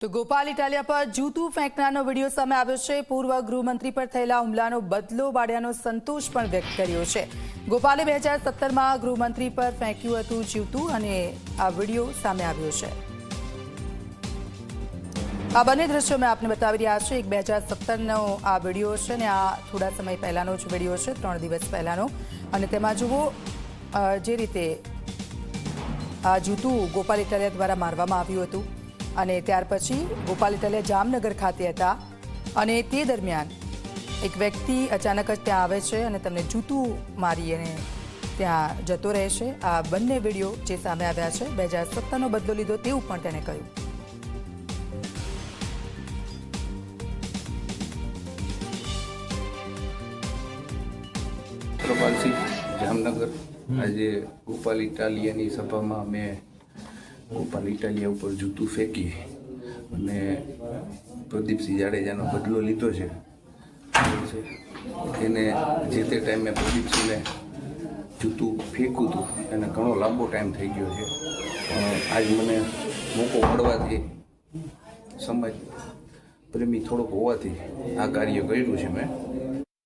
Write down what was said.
તો ગોપાલ ઇટાલિયા પર જૂતું ફેંકનારનો વિડીયો સામે આવ્યો છે। પૂર્વ ગૃહમંત્રી પર થયેલા હુમલાનો બદલો બાળ્યાનો સંતોષ પણ વ્યક્ત કર્યો છે। ગોપાલે 2017માં ગૃહમંત્રી પર ફેંક્યું હતું જૂતું અને આ વિડીયો સામે આવ્યો છે। આ બંને દ્રશ્યો મેં આપને બતાવી રહ્યા છે। એક 2017નો આ વિડીયો છે અને આ થોડા સમય પહેલાનો જ વિડીયો છે, 3 દિવસ પહેલાનો। અને તેમાં જુઓ જે રીતે આ જૂતું ગોપાલ ઇટાલિયા દ્વારા મારવામાં આવ્યું હતું અને ત્યાર પછી ગોપાલ ઇટાલિયા જામનગર ખાતે હતા અને તે દરમિયાન એક વ્યક્તિ અચાનક જ ત્યાં આવે છે અને તેમને જૂતું મારી અને ત્યાં જતો રહે છે। આ બંને વિડીયો જે સામે આવ્યા છે, 2017નો બદલો લીધો તેવું પણ તેણે કહ્યું। જામનગર આજે ગોપાલ ઇટાલિયાની સભામાં મેં ગોપાલ ઇટાલિયા ઉપર જૂતું ફેંકી અને પ્રદીપસિંહ જાડેજાનો બદલો લીધો છે। એને જે તે ટાઈમે પ્રદીપસિંહને જૂતું ફેંક્યું હતું એને ઘણો લાંબો ટાઈમ થઈ ગયો છે, પણ આજ મને મોકો મળવાથી સમાજ પ્રેમી થોડોક હોવાથી આ કાર્ય કર્યું છે મેં।